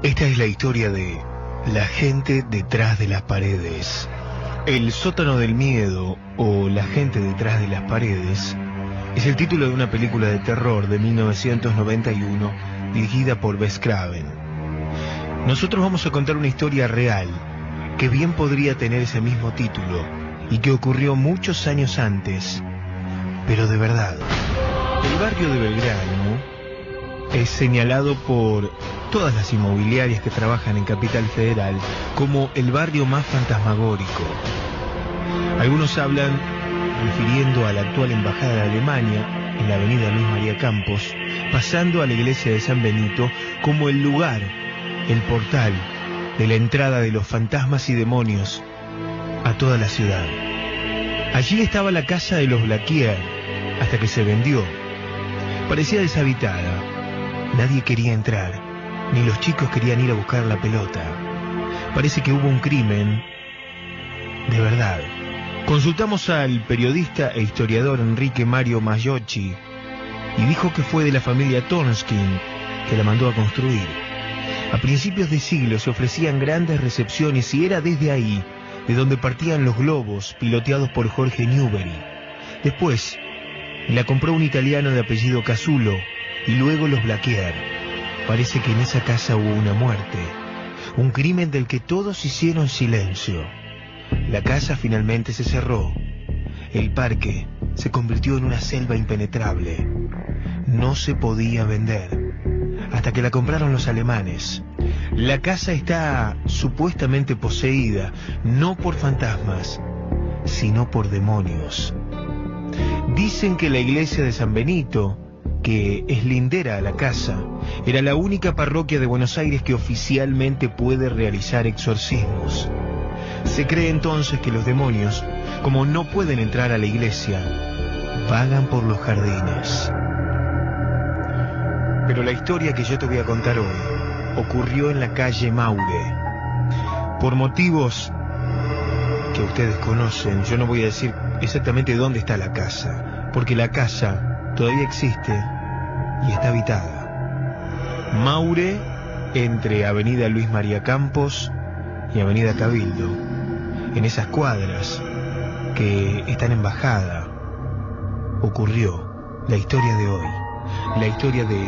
Esta es la historia de La gente detrás de las paredes. El sótano del miedo o La gente detrás de las paredes es el título de una película de terror de 1991 dirigida por Wes Craven. Nosotros vamos a contar una historia real que bien podría tener ese mismo título y que ocurrió muchos años antes, pero de verdad. El barrio de Belgrano es señalado por todas las inmobiliarias que trabajan en Capital Federal como el barrio más fantasmagórico. Algunos hablan, refiriendo a la actual embajada de Alemania en la avenida Luis María Campos, pasando a la iglesia de San Benito, como el lugar, el portal de la entrada de los fantasmas y demonios a toda la ciudad. Allí estaba la casa de los Blaquier, hasta que se vendió. Parecía deshabitada. Nadie quería entrar, ni los chicos querían ir a buscar la pelota. Parece que hubo un crimen de verdad. Consultamos al periodista e historiador Enrique Mario Magliocchi y dijo que fue de la familia Tornstein que la mandó a construir. A principios de siglo se ofrecían grandes recepciones y era desde ahí de donde partían los globos piloteados por Jorge Newbery. Después la compró un italiano de apellido Casulo y luego los Blaquier. Parece que en esa casa hubo una muerte, un crimen del que todos hicieron silencio. La casa finalmente se cerró. El parque se convirtió en una selva impenetrable. No se podía vender, hasta que la compraron los alemanes. La casa está supuestamente poseída, no por fantasmas, sino por demonios. Dicen que la iglesia de San Benito, que es lindera a la casa, era la única parroquia de Buenos Aires que oficialmente puede realizar exorcismos. Se cree entonces que los demonios, como no pueden entrar a la iglesia, vagan por los jardines. Pero la historia que yo te voy a contar hoy ocurrió en la calle Maure. Por motivos que ustedes conocen, yo no voy a decir exactamente dónde está la casa, porque la casa todavía existe y está habitada. Maure, entre Avenida Luis María Campos y Avenida Cabildo, en esas cuadras que están en bajada, ocurrió la historia de hoy, la historia de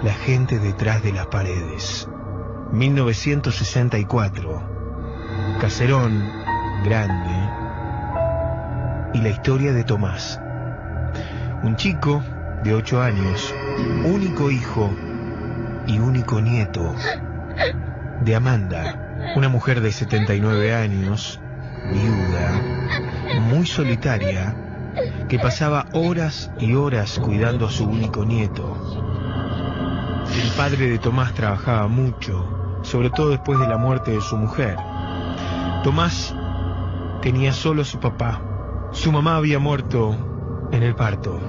La gente detrás de las paredes. 1964, caserón grande, y la historia de Tomás, un chico de 8 años, único hijo y único nieto de Amanda, una mujer de 79 años, viuda, muy solitaria, que pasaba horas y horas cuidando a su único nieto. El padre de Tomás trabajaba mucho, sobre todo después de la muerte de su mujer. Tomás tenía solo a su papá. Su mamá había muerto en el parto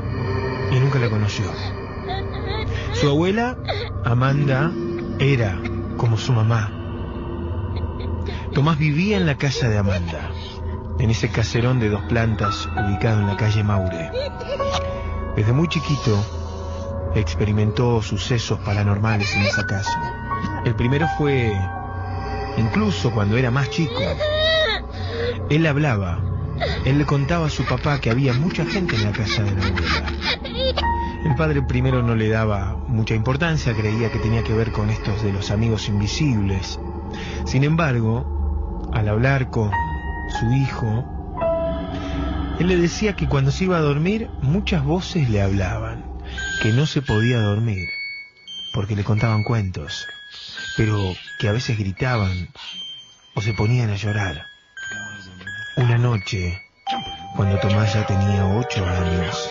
y nunca la conoció. Su abuela, Amanda, era como su mamá. Tomás vivía en la casa de Amanda, en ese caserón de 2 plantas ubicado en la calle Maure. Desde muy chiquito experimentó sucesos paranormales en esa casa. El primero fue incluso cuando era más chico. Él hablaba, él le contaba a su papá que había mucha gente en la casa de la abuela. El padre primero no le daba mucha importancia, creía que tenía que ver con estos de los amigos invisibles. Sin embargo, al hablar con su hijo, él le decía que cuando se iba a dormir muchas voces le hablaban, que no se podía dormir porque le contaban cuentos, pero que a veces gritaban o se ponían a llorar. Una noche, cuando Tomás ya tenía 8 años,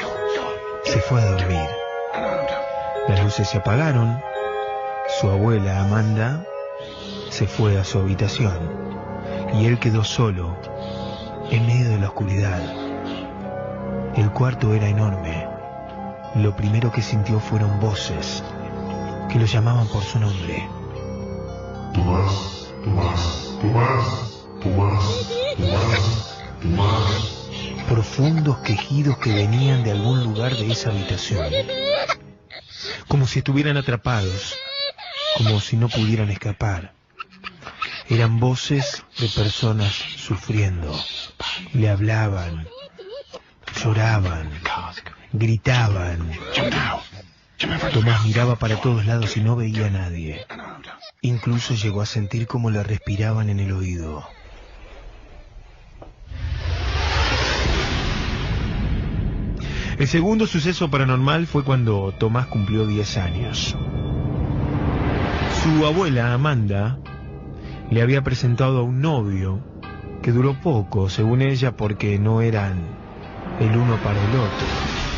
se fue a dormir. Las luces se apagaron, su abuela Amanda se fue a su habitación y él quedó solo en medio de la oscuridad. El cuarto era enorme. Lo primero que sintió fueron voces que lo llamaban por su nombre. Tomás, Tomás, Tomás, Tomás, Tomás, Tomás. Profundos quejidos que venían de algún lugar de esa habitación, como si estuvieran atrapados como si no pudieran escapar. Eran voces de personas sufriendo. Le hablaban, lloraban, gritaban. Tomás miraba para todos lados y no veía a nadie. Incluso llegó a sentir cómo le respiraban en el oído. El segundo suceso paranormal fue cuando Tomás cumplió 10 años. Su abuela, Amanda, le había presentado a un novio que duró poco, según ella, porque no eran el uno para el otro.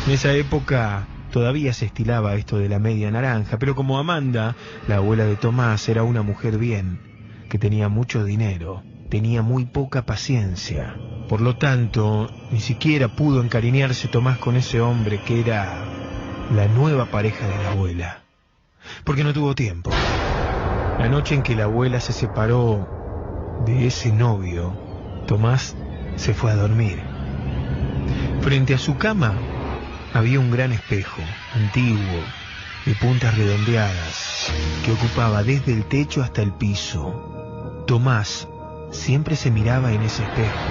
En esa época todavía se estilaba esto de la media naranja, pero como Amanda, la abuela de Tomás, era una mujer bien, que tenía mucho dinero, tenía muy poca paciencia. Por lo tanto, ni siquiera pudo encariñarse Tomás con ese hombre que era la nueva pareja de la abuela, porque no tuvo tiempo. La noche en que la abuela se separó de ese novio, Tomás se fue a dormir. Frente a su cama había un gran espejo, antiguo, de puntas redondeadas, que ocupaba desde el techo hasta el piso. Tomás siempre se miraba en ese espejo,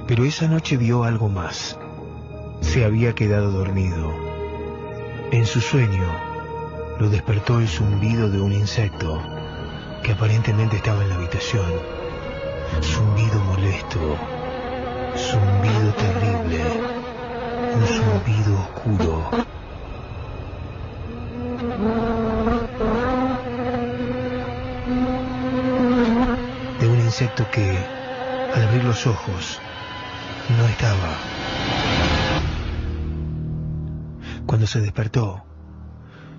pero esa noche vio algo más. Se había quedado dormido. En su sueño lo despertó el zumbido de un insecto que aparentemente estaba en la habitación. Zumbido molesto, zumbido terrible, un zumbido oscuro. De un insecto que, al abrir los ojos, no estaba. Cuando se despertó,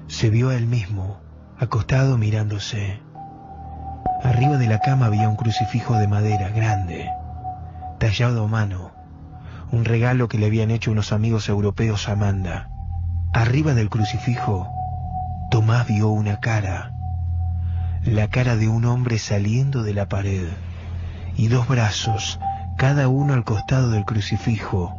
se vio a él mismo, acostado mirándose. Arriba de la cama había un crucifijo de madera grande, tallado a mano, un regalo que le habían hecho unos amigos europeos a Amanda. Arriba del crucifijo, Tomás vio una cara, la cara de un hombre saliendo de la pared, y dos brazos, cada uno al costado del crucifijo,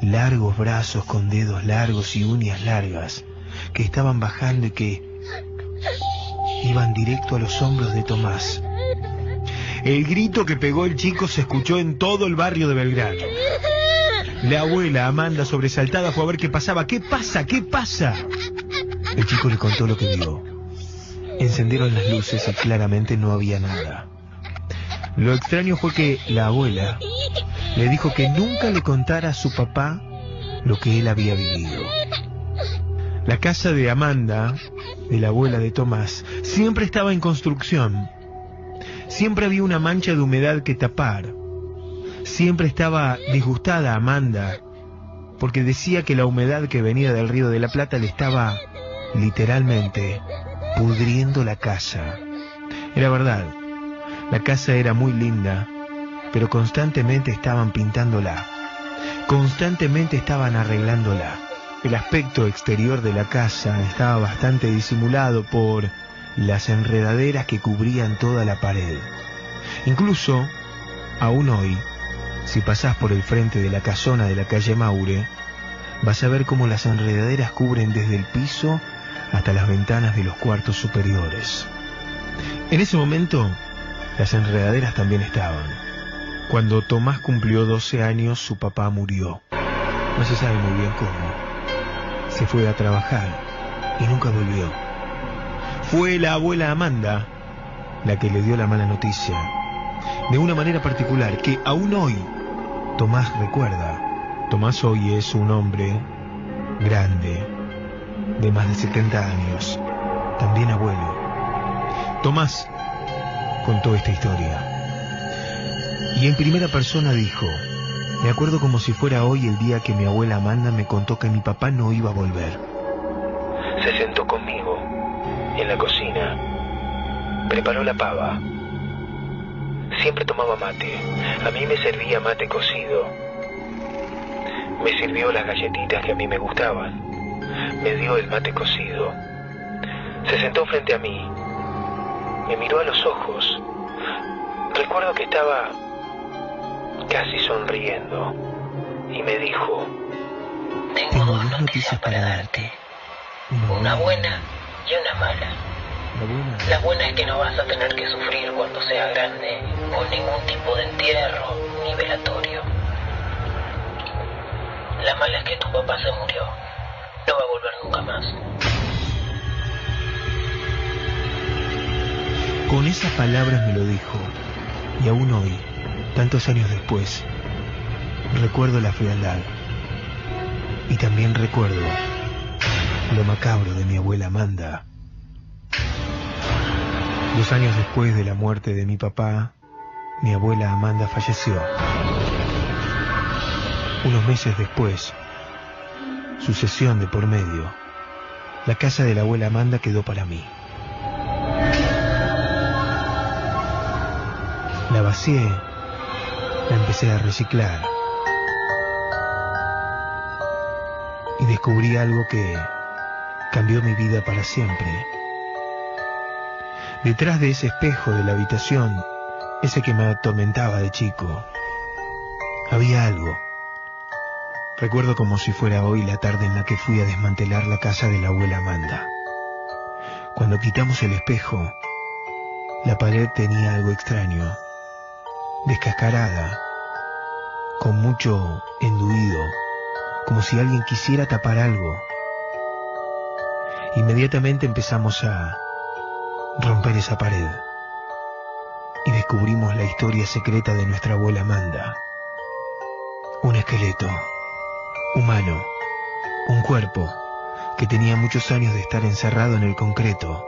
largos brazos con dedos largos y uñas largas, que estaban bajando y que iban directo a los hombros de Tomás. El grito que pegó el chico se escuchó en todo el barrio de Belgrano. La abuela, Amanda, sobresaltada, fue a ver qué pasaba. ¿Qué pasa? ¿Qué pasa? El chico le contó lo que vio. Encendieron las luces y claramente no había nada. Lo extraño fue que la abuela le dijo que nunca le contara a su papá lo que él había vivido. La casa de Amanda, de la abuela de Tomás, siempre estaba en construcción. Siempre había una mancha de humedad que tapar. Siempre estaba disgustada Amanda, porque decía que la humedad que venía del Río de la Plata le estaba, literalmente, pudriendo la casa. Era verdad, la casa era muy linda, pero constantemente estaban pintándola. Constantemente estaban arreglándola. El aspecto exterior de la casa estaba bastante disimulado por las enredaderas que cubrían toda la pared. Incluso, aún hoy, si pasás por el frente de la casona de la calle Maure, vas a ver cómo las enredaderas cubren desde el piso hasta las ventanas de los cuartos superiores. En ese momento, las enredaderas también estaban. Cuando Tomás cumplió 12 años, su papá murió. No se sabe muy bien cómo. Se fue a trabajar y nunca volvió. Fue la abuela Amanda la que le dio la mala noticia, de una manera particular que aún hoy Tomás recuerda. Tomás hoy es un hombre grande, de más de 70 años, también abuelo. Tomás contó esta historia y en primera persona dijo: me acuerdo como si fuera hoy el día que mi abuela Amanda me contó que mi papá no iba a volver. Se sentó conmigo en la cocina, preparó la pava. Siempre tomaba mate, a mí me servía mate cocido. Me sirvió las galletitas que a mí me gustaban, me dio el mate cocido. Se sentó frente a mí, me miró a los ojos. Recuerdo que estaba casi sonriendo y me dijo: tengo dos noticias para darte, una buena y una mala. La buena es que no vas a tener que sufrir cuando sea grande, con ningún tipo de entierro ni velatorio. La mala es que tu papá se murió. No va a volver nunca más. Con esas palabras me lo dijo, y aún hoy, tantos años después, recuerdo la frialdad. Y también recuerdo lo macabro de mi abuela Amanda. 2 años después de la muerte de mi papá, mi abuela Amanda falleció. Unos meses después, sucesión de por medio, la casa de la abuela Amanda quedó para mí. La vacié, la empecé a reciclar y descubrí algo que cambió mi vida para siempre. Detrás de ese espejo de la habitación, ese que me atormentaba de chico, había algo. Recuerdo como si fuera hoy la tarde en la que fui a desmantelar la casa de la abuela Amanda. Cuando quitamos el espejo, la pared tenía algo extraño, descascarada, con mucho enduido, como si alguien quisiera tapar algo. Inmediatamente empezamos a romper esa pared y descubrimos la historia secreta de nuestra abuela Amanda. Un esqueleto humano, un cuerpo que tenía muchos años de estar encerrado en el concreto.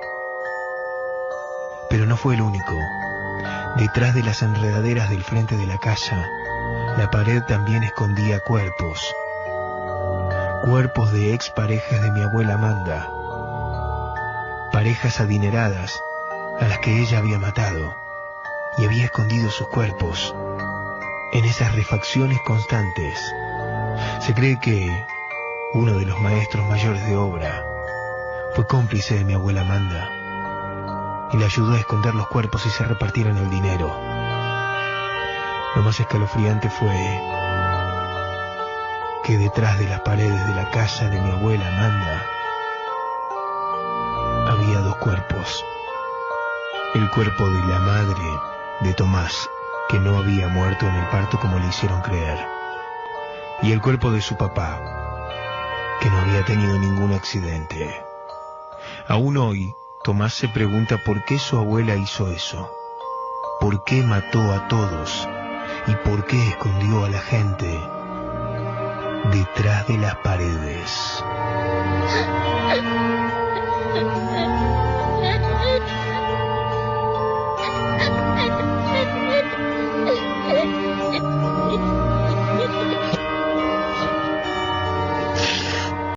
Pero no fue el único. Detrás de las enredaderas del frente de la casa, la pared también escondía cuerpos. Cuerpos de exparejas de mi abuela Amanda. Parejas adineradas a las que ella había matado y había escondido sus cuerpos en esas refacciones constantes. Se cree que uno de los maestros mayores de obra fue cómplice de mi abuela Amanda y le ayudó a esconder los cuerpos y se repartieran el dinero. Lo más escalofriante fue que detrás de las paredes de la casa de mi abuela Amanda había 2 cuerpos. El cuerpo de la madre de Tomás, que no había muerto en el parto como le hicieron creer, y el cuerpo de su papá, que no había tenido ningún accidente. Aún hoy, Tomás se pregunta por qué su abuela hizo eso, por qué mató a todos y por qué escondió a la gente detrás de las paredes.